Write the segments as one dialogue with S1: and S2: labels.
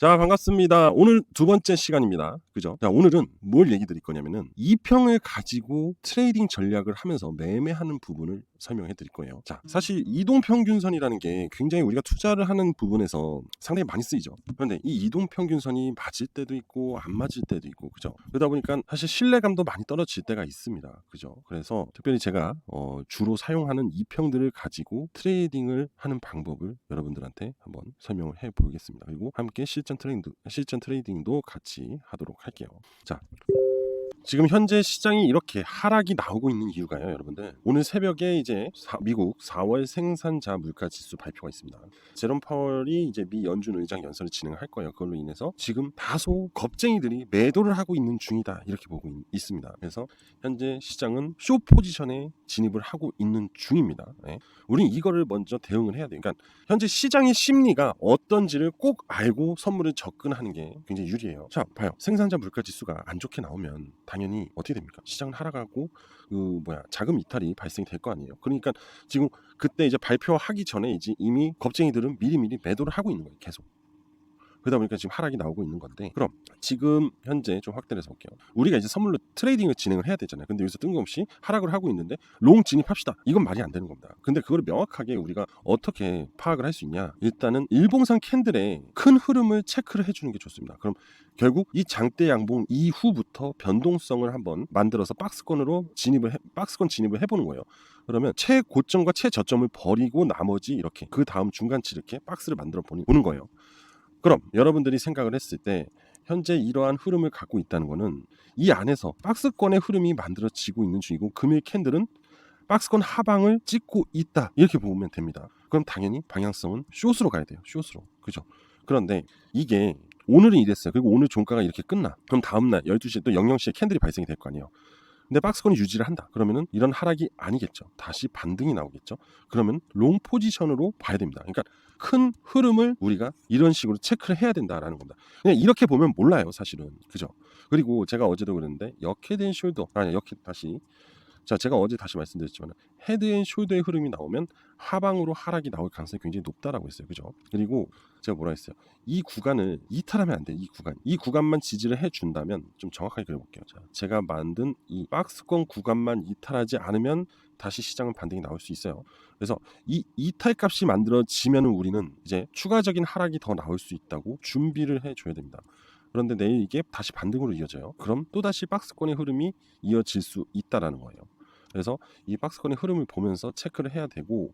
S1: 자, 반갑습니다. 오늘 두 번째 시간입니다. 그죠? 자, 오늘은 뭘 얘기 드릴 거냐면은 이평을 가지고 트레이딩 전략을 하면서 매매하는 부분을 설명해 드릴 거예요. 자, 사실 이동평균선이라는 게 굉장히 우리가 투자를 하는 부분에서 상당히 많이 쓰이죠. 그런데 이 이동평균선이 맞을 때도 있고 안 맞을 때도 있고, 그죠? 그러다 보니까 사실 신뢰감도 많이 떨어질 때가 있습니다. 그죠? 그래서 특별히 제가 주로 사용하는 이평들을 가지고 트레이딩을 하는 방법을 여러분들한테 한번 설명을 해 보겠습니다. 그리고 함께 실전 트레이딩도 같이 하도록 할게요. 자, 지금 현재 시장이 이렇게 하락이 나오고 있는 이유가요, 여러분들. 오늘 새벽에 이제 미국 4월 생산자 물가 지수 발표가 있습니다. 제롬 파월이 이제 미 연준 의장 연설을 진행할 거예요. 그걸로 인해서 지금 다소 겁쟁이들이 매도를 하고 있는 중이다, 이렇게 보고 있습니다. 그래서 현재 시장은 쇼 포지션에 진입을 하고 있는 중입니다. 네. 우린 이거를 먼저 대응을 해야 돼요. 그러니까 현재 시장의 심리가 어떤지를 꼭 알고 선물을 접근하는 게 굉장히 유리해요. 자, 봐요. 생산자 물가 지수가 안 좋게 나오면 당연히 어떻게 됩니까? 시장은 하락하고 자금 이탈이 발생이 될 거 아니에요. 그러니까 지금 그때 이제 발표하기 전에 이제 이미 겁쟁이들은 미리미리 매도를 하고 있는 거예요. 계속. 그러다 보니까 지금 하락이 나오고 있는 건데, 그럼 지금 현재 좀 확대를 해서 볼게요. 우리가 이제 선물로 트레이딩을 진행을 해야 되잖아요. 근데 여기서 뜬금없이 하락을 하고 있는데 롱 진입합시다, 이건 말이 안 되는 겁니다. 근데 그걸 명확하게 우리가 어떻게 파악을 할 수 있냐, 일단은 일봉상 캔들의 큰 흐름을 체크를 해주는 게 좋습니다. 그럼 결국 이 장대 양봉 이후부터 변동성을 한번 만들어서 박스권 진입을 해보는 거예요. 그러면 최고점과 최저점을 버리고 나머지 이렇게 그 다음 중간치 이렇게 박스를 만들어 보는 거예요. 그럼 여러분들이 생각을 했을 때 현재 이러한 흐름을 갖고 있다는 것은 이 안에서 박스권의 흐름이 만들어지고 있는 중이고, 금일 캔들은 박스권 하방을 찍고 있다, 이렇게 보면 됩니다. 그럼 당연히 방향성은 숏으로 가야 돼요. 숏으로. 그죠? 그런데 이게 오늘은 이랬어요. 그리고 오늘 종가가 이렇게 끝나. 그럼 다음날 12시에 또 00시에 캔들이 발생이 될 거 아니에요. 근데 박스권이 유지를 한다. 그러면은 이런 하락이 아니겠죠. 다시 반등이 나오겠죠. 그러면 롱 포지션으로 봐야 됩니다. 그러니까 큰 흐름을 우리가 이런 식으로 체크를 해야 된다라는 겁니다. 그냥 이렇게 보면 몰라요, 사실은. 그죠? 그리고 제가 어제도 그랬는데 제가 어제 다시 말씀드렸지만 헤드앤숄더의 흐름이 나오면 하방으로 하락이 나올 가능성이 굉장히 높다라고 했어요. 그죠? 그리고 제가 뭐라 했어요? 이 구간을 이탈하면 안 돼. 이 구간만 지지를 해준다면, 좀 정확하게 그려볼게요. 자, 제가 만든 이 박스권 구간만 이탈하지 않으면 다시 시장은 반등이 나올 수 있어요. 그래서 이 이탈 값이 만들어지면 우리는 이제 추가적인 하락이 더 나올 수 있다고 준비를 해줘야 됩니다. 그런데 내일 이게 다시 반등으로 이어져요. 그럼 또다시 박스권의 흐름이 이어질 수 있다라는 거예요. 그래서 이 박스권의 흐름을 보면서 체크를 해야 되고,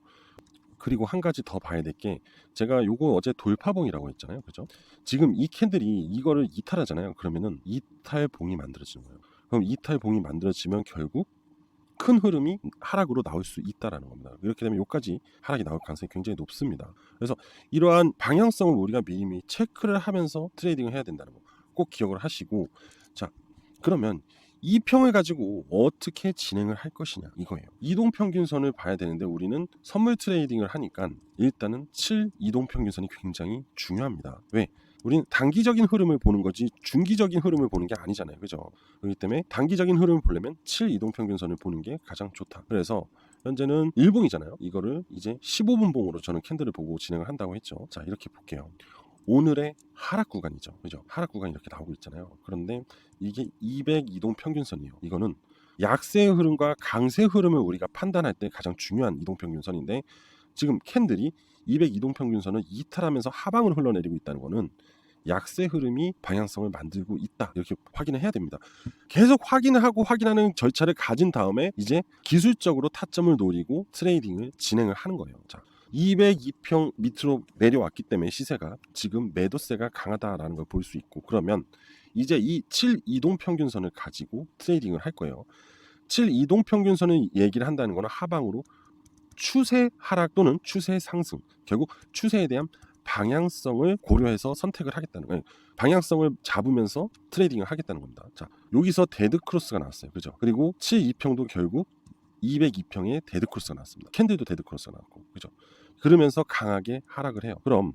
S1: 그리고 한 가지 더 봐야 될 게, 제가 요거 어제 돌파봉이라고 했잖아요. 그죠? 지금 이 캔들이 이거를 이탈하잖아요. 그러면은 이탈봉이 만들어지는 거예요. 그럼 이탈봉이 만들어지면 결국 큰 흐름이 하락으로 나올 수 있다라는 겁니다. 이렇게 되면 여기까지 하락이 나올 가능성이 굉장히 높습니다. 그래서 이러한 방향성을 우리가 미리 체크를 하면서 트레이딩을 해야 된다는 거 꼭 기억을 하시고, 자, 그러면 이 평을 가지고 어떻게 진행을 할 것이냐, 이거예요. 이동평균선을 봐야 되는데 우리는 선물 트레이딩을 하니까 일단은 7 이동평균선이 굉장히 중요합니다. 왜? 우린 단기적인 흐름을 보는 거지 중기적인 흐름을 보는 게 아니잖아요. 그죠? 그렇기 때문에 단기적인 흐름을 보려면 7 이동평균선을 보는 게 가장 좋다. 그래서 현재는 일봉이잖아요. 이거를 이제 15분 봉으로 저는 캔들을 보고 진행을 한다고 했죠. 자, 이렇게 볼게요. 오늘의 하락 구간이죠. 그죠? 하락 구간이 이렇게 나오고 있잖아요. 그런데 이게 200 이동평균선이에요. 이거는 약세의 흐름과 강세의 흐름을 우리가 판단할 때 가장 중요한 이동평균선인데, 지금 캔들이 200 이동평균선을 이탈하면서 하방으로 흘러내리고 있다는 거는 약세 흐름이 방향성을 만들고 있다, 이렇게 확인을 해야 됩니다. 계속 확인을 하고 확인하는 절차를 가진 다음에 이제 기술적으로 타점을 노리고 트레이딩을 진행을 하는 거예요. 자, 202평 밑으로 내려왔기 때문에 시세가 지금 매도세가 강하다라는 걸 볼 수 있고, 그러면 이제 이 7 이동평균선을 가지고 트레이딩을 할 거예요. 7 이동평균선을 얘기를 한다는 거는 하방으로 추세 하락 또는 추세 상승, 결국 추세에 대한 방향성을 고려해서 선택을 하겠다는 거예요. 방향성을 잡으면서 트레이딩을 하겠다는 겁니다. 자, 여기서 데드 크로스가 나왔어요. 그죠? 그리고 72평도 결국 202평의 데드 크로스가 나왔습니다. 캔들도 데드 크로스가 나왔고, 그죠? 그러면서 강하게 하락을 해요. 그럼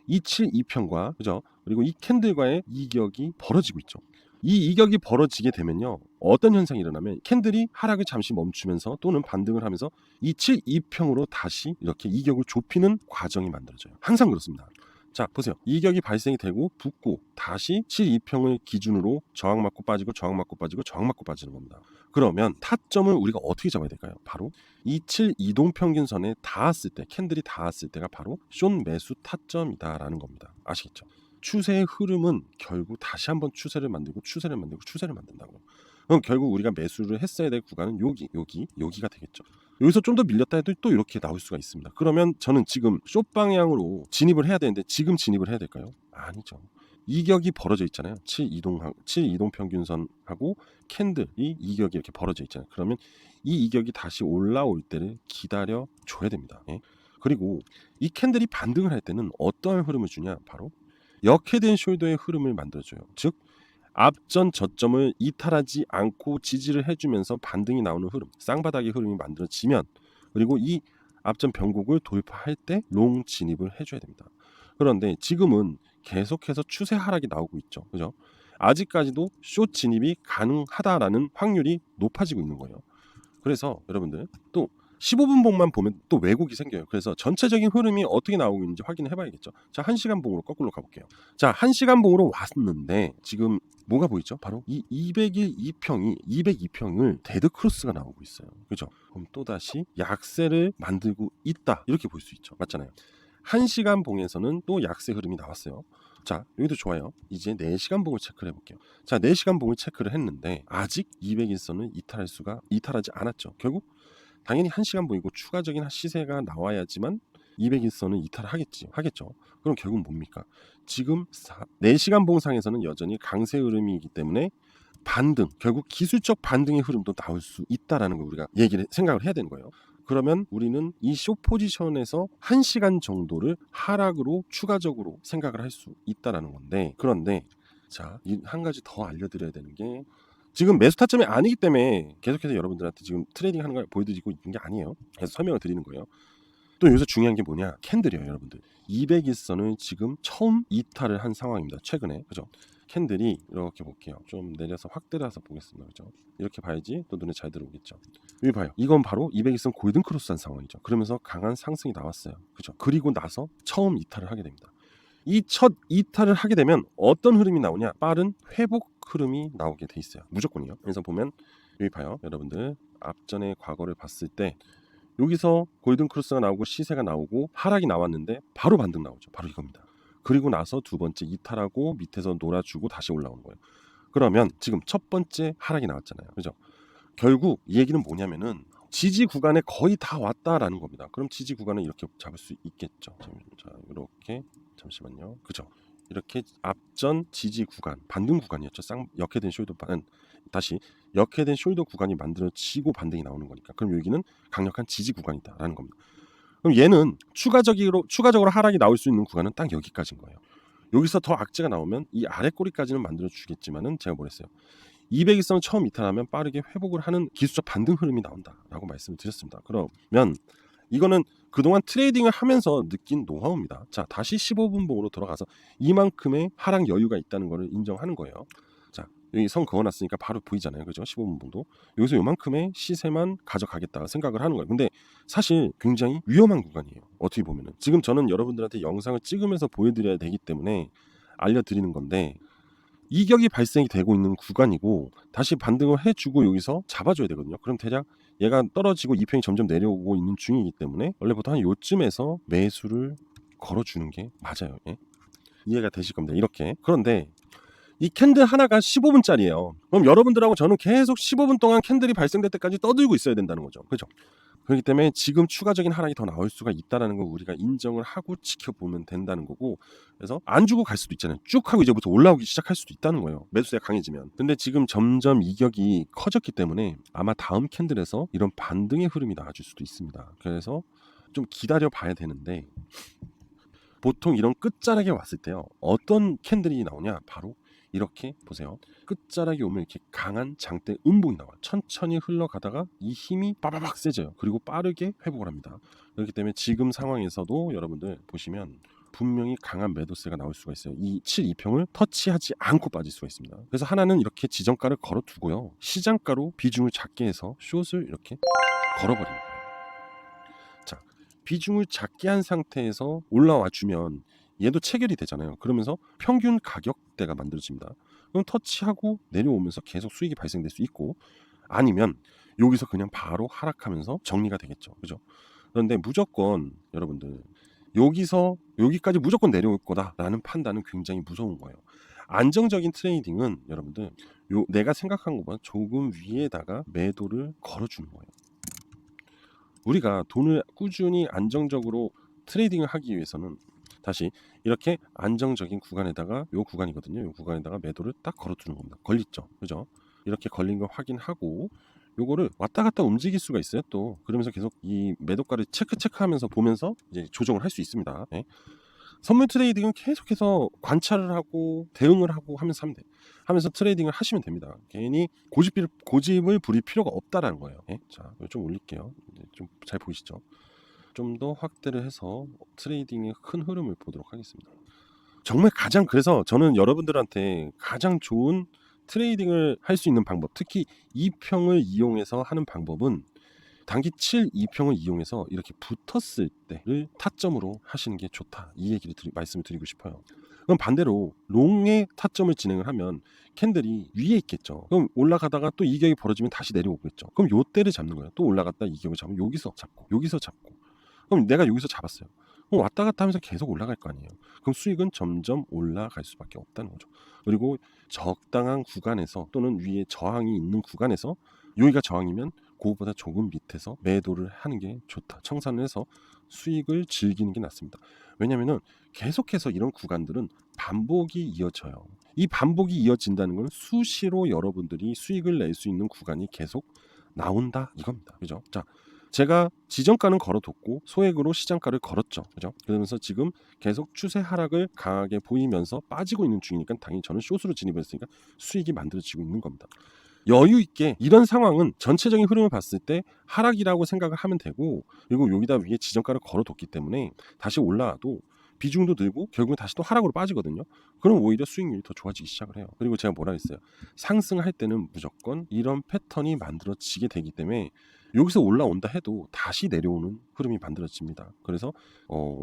S1: 이 72평과, 그죠? 그리고 이 캔들과의 이격이 벌어지고 있죠. 이 이격이 벌어지게 되면요, 어떤 현상이 일어나면 캔들이 하락을 잠시 멈추면서 또는 반등을 하면서 이 72평으로 다시 이렇게 이격을 좁히는 과정이 만들어져요. 항상 그렇습니다. 자 보세요. 이격이 발생이 되고 붙고 다시 7,2평을 기준으로 저항 맞고 빠지고 저항 맞고 빠지고 저항 맞고 빠지는 겁니다. 그러면 타점을 우리가 어떻게 잡아야 될까요? 바로 이 7이동평균선에 닿았을 때, 캔들이 닿았을 때가 바로 숏 매수 타점이다라는 겁니다. 아시겠죠? 추세의 흐름은 결국 다시 한번 추세를 만들고 추세를 만들고 추세를 만든다고요. 그럼 결국 우리가 매수를 했어야 될 구간은 여기가 되겠죠. 여기서 좀 더 밀렸다 해도 또 이렇게 나올 수가 있습니다. 그러면 저는 지금 숏 방향으로 진입을 해야 되는데 지금 진입을 해야 될까요? 아니죠. 이격이 벌어져 있잖아요. 7이동 평균선하고 캔들이 이격이 이렇게 벌어져 있잖아요. 그러면 이 이격이 다시 올라올 때를 기다려 줘야 됩니다. 예? 그리고 이 캔들이 반등을 할 때는 어떠한 흐름을 주냐? 바로 역회된 숄더의 흐름을 만들어줘요. 즉 앞전 저점을 이탈하지 않고 지지를 해주면서 반등이 나오는 흐름, 쌍바닥의 흐름이 만들어지면, 그리고 이 앞전 변곡을 돌파할 때 롱 진입을 해줘야 됩니다. 그런데 지금은 계속해서 추세 하락이 나오고 있죠. 그죠? 아직까지도 숏 진입이 가능하다라는 확률이 높아지고 있는 거예요. 그래서 여러분들 또 15분 봉만 보면 또 왜곡이 생겨요. 그래서 전체적인 흐름이 어떻게 나오고 있는지 확인을 해봐야겠죠. 자, 1시간 봉으로 거꾸로 가볼게요. 자, 1시간 봉으로 왔는데 지금 뭐가 보이죠? 바로 이 202평을 데드 크로스가 나오고 있어요. 그죠? 그럼 또다시 약세를 만들고 있다. 이렇게 볼 수 있죠. 맞잖아요. 1시간 봉에서는 또 약세 흐름이 나왔어요. 자, 여기도 좋아요. 이제 4시간 봉을 체크를 해볼게요. 자, 4시간 봉을 체크를 했는데 아직 200일선을 이탈하지 않았죠. 결국 당연히 1시간 봉이고 추가적인 시세가 나와야지만 200일선을 하겠죠. 그럼 결국 뭡니까? 지금 4시간 봉상에서는 여전히 강세 흐름이기 때문에 반등, 결국 기술적 반등의 흐름도 나올 수 있다라는 걸 우리가 생각을 해야 되는 거예요. 그러면 우리는 이 숏 포지션에서 1시간 정도를 하락으로 추가적으로 생각을 할 수 있다라는 건데, 그런데 자, 한 가지 더 알려드려야 되는 게 지금 매수 타점이 아니기 때문에 계속해서 여러분들한테 지금 트레이딩 하는 걸 보여드리고 있는 게 아니에요. 그래서 설명을 드리는 거예요. 또 여기서 중요한 게 뭐냐? 캔들이에요, 여러분들. 200일선을 지금 처음 이탈을 한 상황입니다. 최근에. 그죠? 캔들이 이렇게 볼게요. 좀 내려서 확대해서 보겠습니다. 그죠? 이렇게 봐야지 또 눈에 잘 들어오겠죠. 여기 봐요. 이건 바로 200일선 골든 크로스한 상황이죠. 그러면서 강한 상승이 나왔어요. 그죠? 그리고 나서 처음 이탈을 하게 됩니다. 이 첫 이탈을 하게 되면 어떤 흐름이 나오냐? 빠른 회복 흐름이 나오게 돼 있어요. 무조건이요. 그래서 보면 여기 봐요. 여러분들 앞전의 과거를 봤을 때 여기서 골든 크로스가 나오고 시세가 나오고 하락이 나왔는데 바로 반등 나오죠. 바로 이겁니다. 그리고 나서 두 번째 이탈하고 밑에서 놀아주고 다시 올라오는 거예요. 그러면 지금 첫 번째 하락이 나왔잖아요. 그죠? 결국 이 얘기는 뭐냐면은 지지 구간에 거의 다 왔다라는 겁니다. 그럼 지지 구간을 이렇게 잡을 수 있겠죠. 자, 이렇게 잠시만요. 그죠? 이렇게 앞전 지지 구간, 반등 구간이었죠. 역회된 숄더 다시 역회된 숄더 구간이 만들어지고 반등이 나오는 거니까. 그럼 여기는 강력한 지지 구간이다라는 겁니다. 그럼 얘는 추가적으로 하락이 나올 수 있는 구간은 딱 여기까지인 거예요. 여기서 더 악재가 나오면 이 아래 꼬리까지는 만들어 주겠지만은 제가 뭐랬어요? 200일선을 처음 이탈하면 빠르게 회복을 하는 기술적 반등 흐름이 나온다라고 말씀을 드렸습니다. 그러면 이거는 그동안 트레이딩을 하면서 느낀 노하우입니다. 자, 다시 15분 봉으로 돌아가서 이만큼의 하락 여유가 있다는 것을 인정하는 거예요. 자, 여기 선 그어놨으니까 바로 보이잖아요. 그죠? 15분 봉도. 여기서 이만큼의 시세만 가져가겠다 생각을 하는 거예요. 근데 사실 굉장히 위험한 구간이에요. 어떻게 보면은. 지금 저는 여러분들한테 영상을 찍으면서 보여드려야 되기 때문에 알려드리는 건데 이격이 발생이 되고 있는 구간이고 다시 반등을 해주고 여기서 잡아줘야 되거든요. 그럼 대략 얘가 떨어지고 이평이 점점 내려오고 있는 중이기 때문에 원래부터 한 요쯤에서 매수를 걸어주는 게 맞아요. 예? 이해가 되실 겁니다. 이렇게. 그런데 이 캔들 하나가 15분짜리예요. 그럼 여러분들하고 저는 계속 15분 동안 캔들이 발생될 때까지 떠들고 있어야 된다는 거죠. 그죠? 그렇기 때문에 지금 추가적인 하락이 더 나올 수가 있다는 걸 우리가 인정을 하고 지켜보면 된다는 거고, 그래서 안 주고 갈 수도 있잖아요. 쭉 하고 이제부터 올라오기 시작할 수도 있다는 거예요. 매수세가 강해지면. 근데 지금 점점 이격이 커졌기 때문에 아마 다음 캔들에서 이런 반등의 흐름이 나와줄 수도 있습니다. 그래서 좀 기다려 봐야 되는데 보통 이런 끝자락에 왔을 때요. 어떤 캔들이 나오냐? 바로 이렇게 보세요. 끝자락이 오면 이렇게 강한 장대 음봉이 나와요. 천천히 흘러가다가 이 힘이 빠바박 세져요. 그리고 빠르게 회복을 합니다. 그렇기 때문에 지금 상황에서도 여러분들 보시면 분명히 강한 매도세가 나올 수가 있어요. 이 7,2평을 터치하지 않고 빠질 수가 있습니다. 그래서 하나는 이렇게 지정가를 걸어두고요. 시장가로 비중을 작게 해서 숏을 이렇게 걸어버립니다. 자, 비중을 작게 한 상태에서 올라와 주면 얘도 체결이 되잖아요. 그러면서 평균 가격대가 만들어집니다. 그럼 터치하고 내려오면서 계속 수익이 발생될 수 있고, 아니면 여기서 그냥 바로 하락하면서 정리가 되겠죠. 그죠? 그런데 무조건 여러분들 여기서 여기까지 무조건 내려올 거다라는 판단은 굉장히 무서운 거예요. 안정적인 트레이딩은 여러분들 내가 생각한 것보다 조금 위에다가 매도를 걸어주는 거예요. 우리가 돈을 꾸준히 안정적으로 트레이딩을 하기 위해서는 다시 이렇게 안정적인 구간에다가 요 구간이거든요. 요 구간에다가 매도를 딱 걸어두는 겁니다. 걸렸죠, 그죠? 이렇게 걸린 걸 확인하고 요거를 왔다 갔다 움직일 수가 있어요. 또 그러면서 계속 이 매도가를 체크하면서 보면서 이제 조정을 할 수 있습니다. 네. 선물 트레이딩은 계속해서 관찰을 하고 대응을 하고 하면서 하면 돼. 하면서 트레이딩을 하시면 됩니다. 괜히 고집을 부릴 필요가 없다라는 거예요. 네? 자, 이거 좀 올릴게요. 좀 잘 보이시죠? 좀 더 확대를 해서 트레이딩의 큰 흐름을 보도록 하겠습니다. 정말 그래서 저는 여러분들한테 가장 좋은 트레이딩을 할 수 있는 방법, 특히 2평을 이용해서 하는 방법은 단기 7, 2평을 이용해서 이렇게 붙었을 때를 타점으로 하시는 게 좋다. 이 얘기를 말씀을 드리고 싶어요. 그럼 반대로 롱의 타점을 진행을 하면 캔들이 위에 있겠죠. 그럼 올라가다가 또 이격이 벌어지면 다시 내려오겠죠. 그럼 요 때를 잡는 거예요. 또 올라갔다 이격을 잡으면 여기서 잡고 그럼 내가 여기서 잡았어요. 그럼 왔다 갔다 하면서 계속 올라갈 거 아니에요. 그럼 수익은 점점 올라갈 수밖에 없다는 거죠. 그리고 적당한 구간에서 또는 위에 저항이 있는 구간에서, 여기가 저항이면 그거보다 조금 밑에서 매도를 하는 게 좋다. 청산을 해서 수익을 즐기는 게 낫습니다. 왜냐면은 계속해서 이런 구간들은 반복이 이어져요. 이 반복이 이어진다는 건 수시로 여러분들이 수익을 낼 수 있는 구간이 계속 나온다 이겁니다. 그죠? 자, 제가 지정가는 걸어뒀고 소액으로 시장가를 걸었죠. 그죠? 그러면서 지금 계속 추세 하락을 강하게 보이면서 빠지고 있는 중이니까 당연히 저는 숏으로 진입했으니까 수익이 만들어지고 있는 겁니다. 여유 있게 이런 상황은 전체적인 흐름을 봤을 때 하락이라고 생각을 하면 되고, 그리고 여기다 위에 지정가를 걸어뒀기 때문에 다시 올라와도 비중도 늘고 결국은 다시 또 하락으로 빠지거든요. 그럼 오히려 수익률이 더 좋아지기 시작을 해요. 그리고 제가 뭐라 했어요? 상승할 때는 무조건 이런 패턴이 만들어지게 되기 때문에 여기서 올라온다 해도 다시 내려오는 흐름이 만들어집니다. 그래서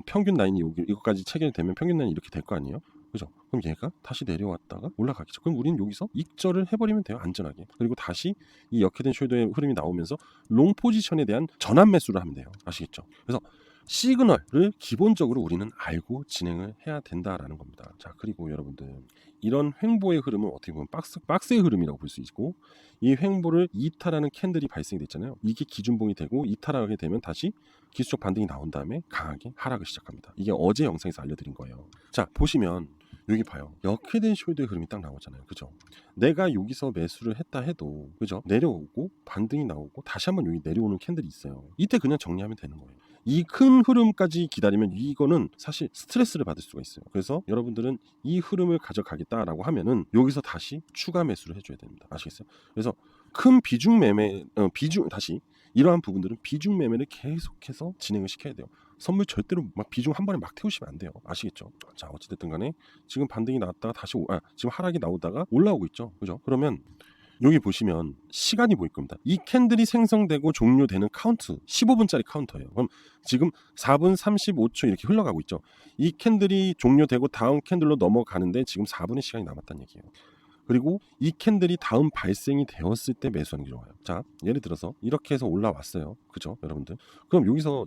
S1: 평균 라인이 이거까지 체결되면 평균 라인이 이렇게 될 거 아니에요? 그죠? 그럼 얘가 다시 내려왔다가 올라가겠죠. 그럼 우리는 여기서 익절을 해버리면 돼요. 안전하게. 그리고 다시 이 역헤드 숄더의 흐름이 나오면서 롱 포지션에 대한 전환 매수를 하면 돼요. 아시겠죠? 그래서 시그널을 기본적으로 우리는 알고 진행을 해야 된다라는 겁니다. 자, 그리고 여러분들 이런 횡보의 흐름은 어떻게 보면 박스의 흐름이라고 볼 수 있고, 이 횡보를 이탈하는 캔들이 발생이 됐잖아요. 이게 기준봉이 되고 이탈하게 되면 다시 기술적 반등이 나온 다음에 강하게 하락을 시작합니다. 이게 어제 영상에서 알려드린 거예요. 자, 보시면 여기 봐요. 역회된 숄더의 흐름이 딱 나오잖아요. 그죠? 내가 여기서 매수를 했다 해도 그죠? 내려오고 반등이 나오고 다시 한번 여기 내려오는 캔들이 있어요. 이때 그냥 정리하면 되는 거예요. 이 큰 흐름까지 기다리면 이거는 사실 스트레스를 받을 수가 있어요. 그래서 여러분들은 이 흐름을 가져가겠다라고 하면은 여기서 다시 추가 매수를 해줘야 됩니다. 아시겠어요? 그래서 큰 비중 매매, 다시 이러한 부분들은 비중 매매를 계속해서 진행을 시켜야 돼요. 선물 절대로 막 비중 한 번에 막 태우시면 안 돼요. 아시겠죠? 자, 어찌됐든 간에 지금 반등이 나왔다가 다시 지금 하락이 나오다가 올라오고 있죠. 그죠? 그러면 여기 보시면 시간이 보일 겁니다. 이 캔들이 생성되고 종료되는 카운트 15분짜리 카운터예요. 그럼 지금 4분 35초 이렇게 흘러가고 있죠. 이 캔들이 종료되고 다음 캔들로 넘어가는데 지금 4분의 시간이 남았다는 얘기예요. 그리고 이 캔들이 다음 발생이 되었을 때 매수하는 게 좋아요. 자, 예를 들어서 이렇게 해서 올라왔어요. 그죠? 여러분들. 그럼 여기서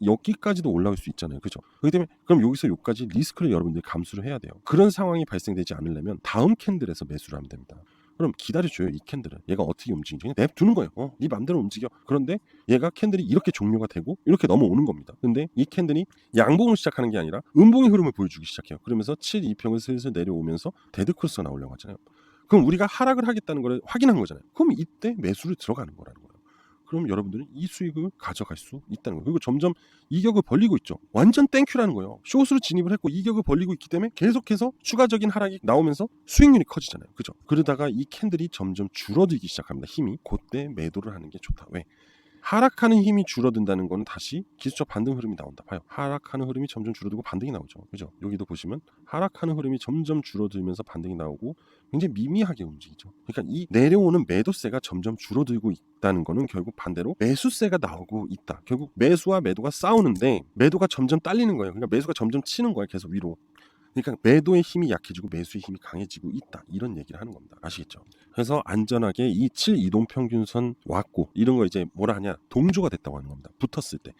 S1: 여기까지도 올라올 수 있잖아요. 그죠? 그렇기 때문에 그럼 여기서 여기까지 리스크를 여러분들이 감수를 해야 돼요. 그런 상황이 발생되지 않으려면 다음 캔들에서 매수를 하면 됩니다. 그럼 기다려줘요. 이 캔들은 얘가 어떻게 움직이는지 그냥 냅두는 거예요. 네 맘대로 움직여. 그런데 얘가 캔들이 이렇게 종료가 되고 이렇게 넘어오는 겁니다. 근데 이 캔들이 양봉을 시작하는 게 아니라 음봉의 흐름을 보여주기 시작해요. 그러면서 7, 2평을 슬슬 내려오면서 데드크로스가 나오려고 하잖아요. 그럼 우리가 하락을 하겠다는 걸 확인한 거잖아요. 그럼 이때 매수를 들어가는 거라는 거예요. 그럼 여러분들은 이 수익을 가져갈 수 있다는 거예요. 그리고 점점 이격을 벌리고 있죠. 완전 땡큐라는 거예요. 숏으로 진입을 했고 이격을 벌리고 있기 때문에 계속해서 추가적인 하락이 나오면서 수익률이 커지잖아요. 그죠? 그러다가 이 캔들이 점점 줄어들기 시작합니다. 힘이. 그때 매도를 하는 게 좋다. 왜? 하락하는 힘이 줄어든다는 거는 다시 기술적 반등 흐름이 나온다. 봐요. 하락하는 흐름이 점점 줄어들고 반등이 나오죠. 그죠? 여기도 보시면 하락하는 흐름이 점점 줄어들면서 반등이 나오고 굉장히 미미하게 움직이죠. 그러니까 이 내려오는 매도세가 점점 줄어들고 있다는 거는 결국 반대로 매수세가 나오고 있다. 결국 매수와 매도가 싸우는데 매도가 점점 딸리는 거예요. 그러니까 매수가 점점 치는 거예요. 계속 위로. 그러니까 매도의 힘이 약해지고 매수의 힘이 강해지고 있다. 이런 얘기를 하는 겁니다. 아시겠죠? 그래서 안전하게 이 7 이동평균선 왔고 이런 거 이제 뭐라 하냐? 동조가 됐다고 하는 겁니다. 붙었을 때.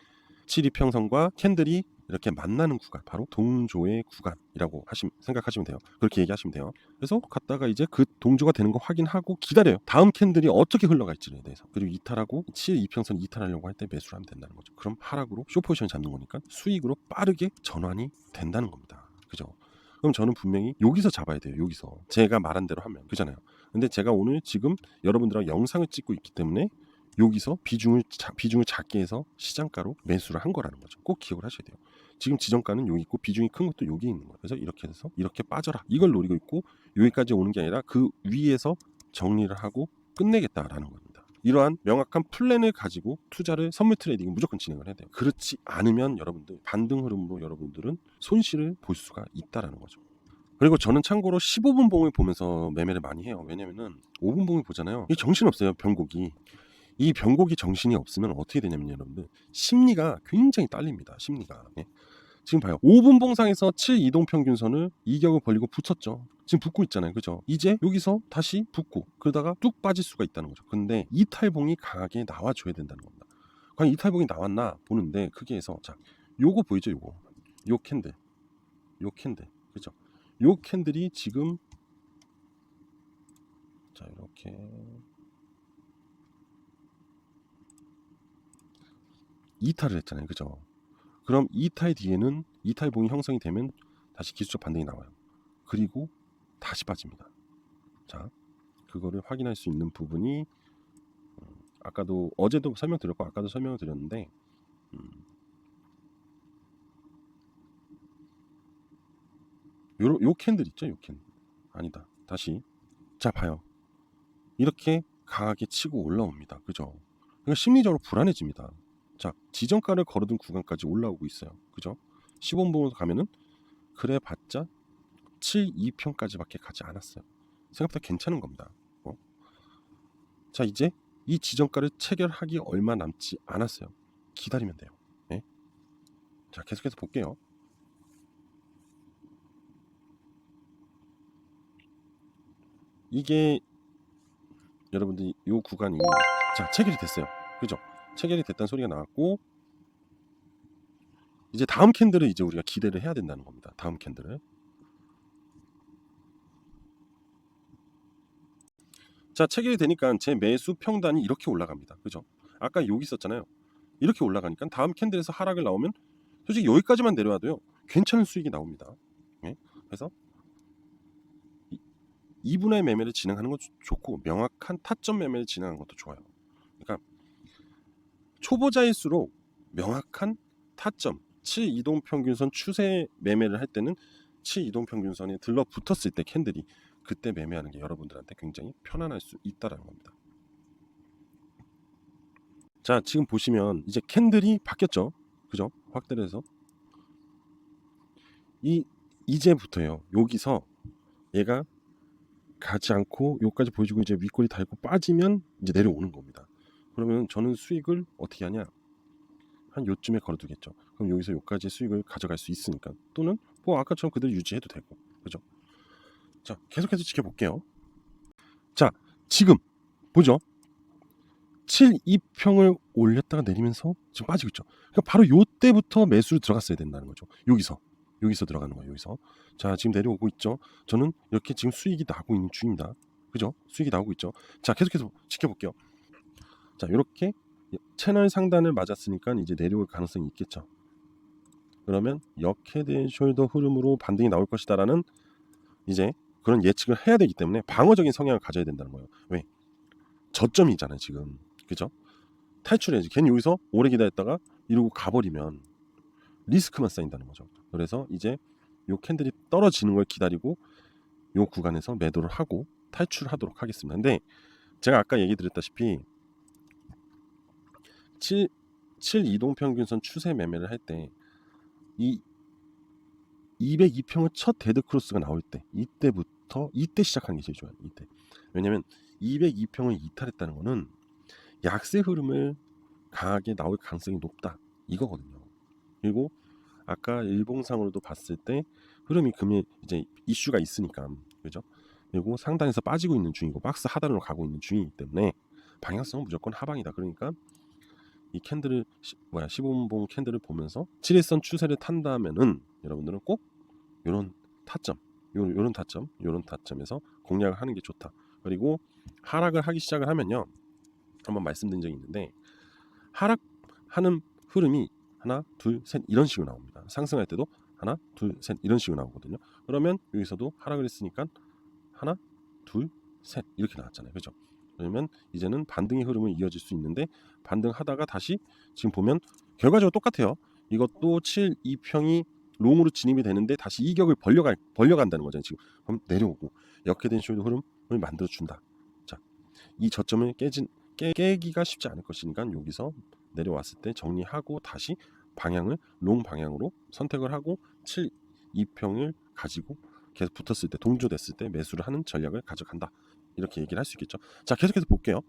S1: 7 이평선과 캔들이 이렇게 만나는 구간, 바로 동조의 구간이라고 생각하시면 돼요. 그렇게 얘기하시면 돼요. 그래서 갔다가 이제 그 동조가 되는 거 확인하고 기다려요. 다음 캔들이 어떻게 흘러갈지에 대해서. 그리고 이탈하고 7 이평선 이탈하려고 할 때 매수를 하면 된다는 거죠. 그럼 하락으로 숏포지션 잡는 거니까 수익으로 빠르게 전환이 된다는 겁니다. 그죠? 그럼 저는 분명히 여기서 잡아야 돼요. 여기서 제가 말한 대로 하면 그잖아요. 근데 제가 오늘 지금 여러분들하고 영상을 찍고 있기 때문에 여기서 비중을 작게 해서 시장가로 매수를 한 거라는 거죠. 꼭 기억을 하셔야 돼요. 지금 지정가는 여기 있고 비중이 큰 것도 여기 있는 거예요. 그래서 이렇게 해서 이렇게 빠져라 이걸 노리고 있고 여기까지 오는 게 아니라 그 위에서 정리를 하고 끝내겠다라는 겁니다. 이러한 명확한 플랜을 가지고 투자를 선물 트레이딩을 무조건 진행을 해야 돼요. 그렇지 않으면 여러분들 반등 흐름으로 여러분들은 손실을 볼 수가 있다라는 거죠. 그리고 저는 참고로 15분 봉을 보면서 매매를 많이 해요. 왜냐면은 5분 봉을 보잖아요. 이게 정신없어요. 변곡이. 이 변곡이 정신이 없으면 어떻게 되냐면 여러분들 심리가 굉장히 딸립니다. 심리가. 예. 지금 봐요. 5분 봉상에서 7 이동평균선을 이격을 벌리고 붙였죠. 지금 붙고 있잖아요. 그죠? 이제 여기서 다시 붙고 그러다가 뚝 빠질 수가 있다는 거죠. 근데 이탈봉이 강하게 나와줘야 된다는 겁니다. 과연 이탈봉이 나왔나 보는데 크게 해서 자, 요거 보이죠? 요거. 요 캔들. 그죠? 요 캔들이 지금 자, 이렇게 이탈을 했잖아요. 그죠? 그럼 이탈 뒤에는 이탈봉이 형성이 되면 다시 기술적 반등이 나와요. 그리고 다시 빠집니다. 자, 그거를 확인할 수 있는 부분이 아까도 어제도 설명드렸고 아까도 설명을 드렸는데 요 캔들 있죠? 요 캔. 아니다. 다시. 자, 봐요. 이렇게 강하게 치고 올라옵니다. 그죠? 그러니까 심리적으로 불안해집니다. 자, 지정가를 걸어둔 구간까지 올라오고 있어요. 그죠? 15분봉으로 가면은 그래 봤자 7 2평까지밖에 가지 않았어요. 생각보다 괜찮은 겁니다. 자, 이제 이 지정가를 체결하기 얼마 남지 않았어요. 기다리면 돼요. 네? 자, 계속해서 볼게요. 이게 여러분들 이 구간이 자, 체결이 됐어요. 그죠? 체결이 됐다는 소리가 나왔고 이제 다음 캔들을 이제 우리가 기대를 해야 된다는 겁니다. 다음 캔들을. 자, 체결이 되니까 제 매수 평단이 이렇게 올라갑니다. 그죠? 아까 여기 있었잖아요. 이렇게 올라가니까 다음 캔들에서 하락을 나오면 솔직히 여기까지만 내려와도요. 괜찮은 수익이 나옵니다. 네? 그래서 2분할 매매를 진행하는 것도 좋고 명확한 타점 매매를 진행하는 것도 좋아요. 그러니까 초보자일수록 명확한 타점 7 이동평균선 추세 매매를 할 때는 7 이동평균선에 들러붙었을 때 캔들이 그때 매매하는 게 여러분들한테 굉장히 편안할 수 있다라는 겁니다. 자, 지금 보시면 이제 캔들이 바뀌었죠. 그죠? 확대를 해서 이제부터요. 여기서 얘가 가지 않고 여기까지 보여주고 이제 윗골이 닳고 빠지면 이제 내려오는 겁니다. 그러면 저는 수익을 어떻게 하냐? 한 요쯤에 걸어두겠죠. 그럼 여기서 여기까지 수익을 가져갈 수 있으니까 또는 뭐 아까처럼 그대로 유지해도 되고 그죠? 자, 계속해서 지켜볼게요. 자, 지금 보죠. 7 2평을 올렸다가 내리면서 지금 빠지고 있죠. 그러니까 바로 요때부터 매수를 들어갔어야 된다는 거죠. 여기서 들어가는 거예요. 여기서. 자, 지금 내려오고 있죠. 저는 이렇게 지금 수익이 나고 있는 중입니다. 그죠? 수익이 나오고 있죠. 자, 계속해서 지켜볼게요. 자, 이렇게 채널 상단을 맞았으니까 이제 내려올 가능성이 있겠죠. 그러면 역헤드앤숄더 흐름으로 반등이 나올 것이다라는 이제 그런 예측을 해야 되기 때문에 방어적인 성향을 가져야 된다는 거예요. 왜? 저점이잖아요 지금. 그죠? 탈출해야지. 괜히 여기서 오래 기다렸다가 이러고 가버리면 리스크만 쌓인다는 거죠. 그래서 이제 요 캔들이 떨어지는 걸 기다리고 요 구간에서 매도를 하고 탈출하도록 하겠습니다. 근데 제가 아까 얘기 드렸다시피 7 이동평균선 추세 매매를 할 때 이 202평의 첫 데드크로스가 나올 때 이때 시작하는 게 제일 좋아요. 이때. 왜냐면 202평을 이탈했다는 거는 약세 흐름을 강하게 나올 가능성이 높다 이거거든요. 그리고 아까 일봉상으로도 봤을 때 흐름이 금일 이제 이슈가 있으니까 그죠? 그리고 상단에서 빠지고 있는 중이고 박스 하단으로 가고 있는 중이기 때문에 방향성은 무조건 하방이다. 그러니까 이 캔들을 15분봉 캔들을 보면서 7일선 추세를 탄다면은 여러분들은 꼭 요런 타점, 요런 타점에서 공략을 하는 게 좋다. 그리고 하락을 하기 시작을 하면요. 한번 말씀드린 적이 있는데 하락하는 흐름이 하나, 둘, 셋 이런 식으로 나옵니다. 상승할 때도 하나, 둘, 셋 이런 식으로 나오거든요. 그러면 여기서도 하락을 했으니까 하나, 둘, 셋 이렇게 나왔잖아요. 그죠? 그러면 이제는 반등의 흐름을 이어질 수 있는데 반등하다가 다시 지금 보면 결과적으로 똑같아요. 이것도 7, 2평이 롱으로 진입이 되는데 다시 이격을 벌려간다는 거잖아요. 지금 그럼 내려오고 역회된 숄더 흐름을 만들어준다. 자, 이 저점을 깨기가 쉽지 않을 것이니까 여기서 내려왔을 때 정리하고 다시 방향을 롱 방향으로 선택을 하고 7, 2평을 가지고 계속 붙었을 때 동조됐을 때 매수를 하는 전략을 가져간다. 이렇게 얘기를 할 수 있겠죠. 자, 계속해서 볼게요.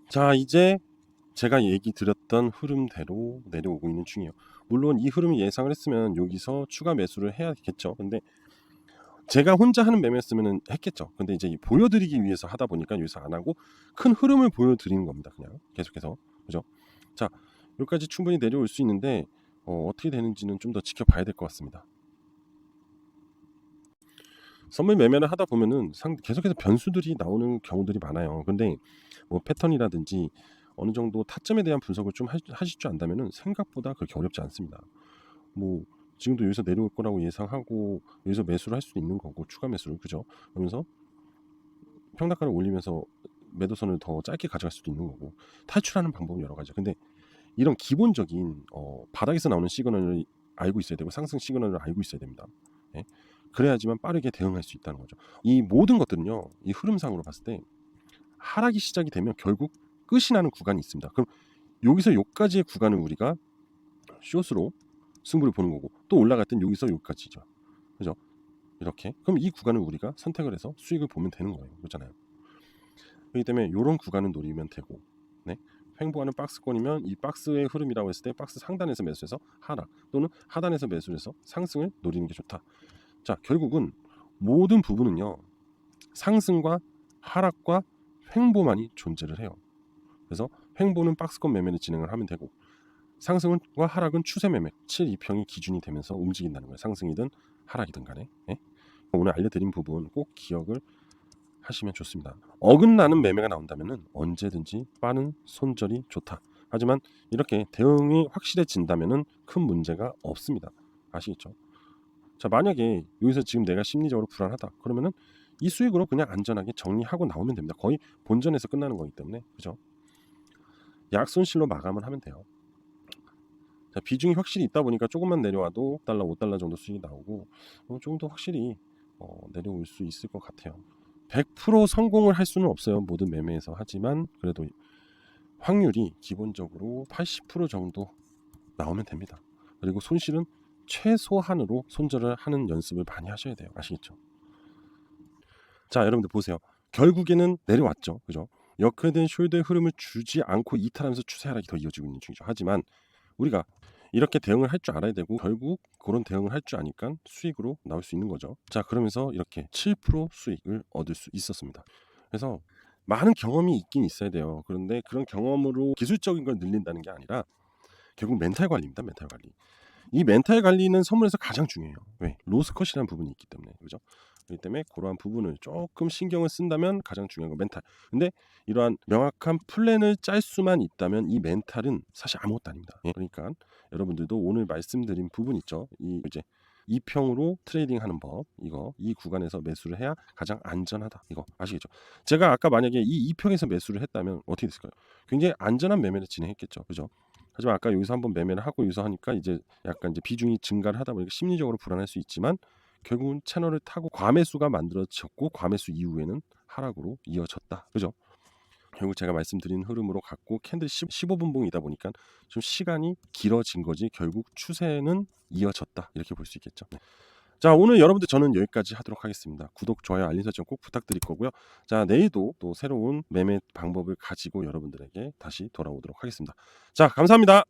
S1: 자, 이제 제가 얘기 드렸던 흐름대로 내려오고 있는 중이에요. 물론 이 흐름을 예상을 했으면 여기서 추가 매수를 해야겠죠. 근데 제가 혼자 하는 매매였으면 했겠죠. 근데 이제 보여드리기 위해서 하다 보니까 여기서 안 하고 큰 흐름을 보여드리는 겁니다. 그냥 계속해서. 그죠? 자, 여기까지 충분히 내려올 수 있는데 어떻게 되는지는 좀 더 지켜봐야 될 것 같습니다. 선물 매매를 하다 보면은 계속해서 변수들이 나오는 경우들이 많아요. 근데 뭐 패턴이라든지 어느 정도 타점에 대한 분석을 좀 하실 줄 안다면은 생각보다 그렇게 어렵지 않습니다. 뭐 지금도 여기서 내려올 거라고 예상하고 여기서 매수를 할 수도 있는 거고 추가 매수를 그죠? 그러면서 평단가를 올리면서 매도선을 더 짧게 가져갈 수도 있는 거고 탈출하는 방법은 여러 가지. 근데 이런 기본적인 바닥에서 나오는 시그널을 알고 있어야 되고 상승 시그널을 알고 있어야 됩니다. 예? 그래야지만 빠르게 대응할 수 있다는 거죠. 이 모든 것들은요, 이 흐름상으로 봤을 때 하락이 시작이 되면 결국 끝이 나는 구간이 있습니다. 그럼 여기서 여기까지의 구간을 우리가 숏으로 승부를 보는 거고 또 올라갈 땐 여기서 여기까지죠. 그죠? 이렇게. 그럼 이 구간을 우리가 선택을 해서 수익을 보면 되는 거예요. 그렇잖아요. 그렇기 때문에 이런 구간을 노리면 되고, 네. 횡보하는 박스권이면 이 박스의 흐름이라고 했을 때 박스 상단에서 매수해서 하락 또는 하단에서 매수해서 상승을 노리는 게 좋다. 자, 결국은 모든 부분은요. 상승과 하락과 횡보만이 존재를 해요. 그래서 횡보는 박스권 매매를 진행을 하면 되고 상승과 하락은 추세 매매 7, 2평이 기준이 되면서 움직인다는 거예요. 상승이든 하락이든 간에. 예? 오늘 알려드린 부분 꼭 기억을 하시면 좋습니다. 어긋나는 매매가 나온다면 언제든지 빠른 손절이 좋다. 하지만 이렇게 대응이 확실해진다면 큰 문제가 없습니다. 아시겠죠? 자, 만약에 여기서 지금 내가 심리적으로 불안하다 그러면은 이 수익으로 그냥 안전하게 정리하고 나오면 됩니다. 거의 본전에서 끝나는 거기 때문에 그죠? 약손실로 마감을 하면 돼요. 자, 비중이 확실히 있다 보니까 조금만 내려와도 5달러, 5달러 정도 수익이 나오고 좀 더 확실히 내려올 수 있을 것 같아요. 100% 성공을 할 수는 없어요. 모든 매매에서. 하지만 그래도 확률이 기본적으로 80% 정도 나오면 됩니다. 그리고 손실은 최소한으로 손절을 하는 연습을 많이 하셔야 돼요. 아시겠죠? 자, 여러분들 보세요. 결국에는 내려왔죠. 그죠? 역회된 숄더의 흐름을 주지 않고 이탈하면서 추세 하락이 더 이어지고 있는 중이죠. 하지만 우리가 이렇게 대응을 할 줄 알아야 되고 결국 그런 대응을 할 줄 아니까 수익으로 나올 수 있는 거죠. 자, 그러면서 이렇게 7% 수익을 얻을 수 있었습니다. 그래서 많은 경험이 있긴 있어야 돼요. 그런데 그런 경험으로 기술적인 걸 늘린다는 게 아니라 결국 멘탈 관리입니다. 멘탈 관리. 이 멘탈 관리는 선물에서 가장 중요해요. 왜? 로스컷이라는 부분이 있기 때문에. 그죠? 그렇기 때문에 그러한 부분을 조금 신경을 쓴다면 가장 중요한 건 멘탈. 근데 이러한 명확한 플랜을 짤 수만 있다면 이 멘탈은 사실 아무것도 아닙니다. 예? 그러니까 여러분들도 오늘 말씀드린 부분 있죠. 이 이제 2평으로 트레이딩하는 법, 이거 이 구간에서 매수를 해야 가장 안전하다. 이거 아시겠죠? 제가 아까 만약에 이 2평에서 매수를 했다면 어떻게 됐을까요? 굉장히 안전한 매매를 진행했겠죠. 그죠? 하지만 아까 여기서 한번 매매를 하고 여기서 하니까 이제 약간 이제 비중이 증가를 하다 보니까 심리적으로 불안할 수 있지만 결국은 채널을 타고 과매수가 만들어졌고 과매수 이후에는 하락으로 이어졌다. 그죠? 결국 제가 말씀드린 흐름으로 갔고 캔들 15분 봉이다 보니까 좀 시간이 길어진 거지 결국 추세는 이어졌다. 이렇게 볼 수 있겠죠. 네. 자, 오늘 여러분들 저는 여기까지 하도록 하겠습니다. 구독, 좋아요, 알림 설정 꼭 부탁드릴 거고요. 자, 내일도 또 새로운 매매 방법을 가지고 여러분들에게 다시 돌아오도록 하겠습니다. 자, 감사합니다.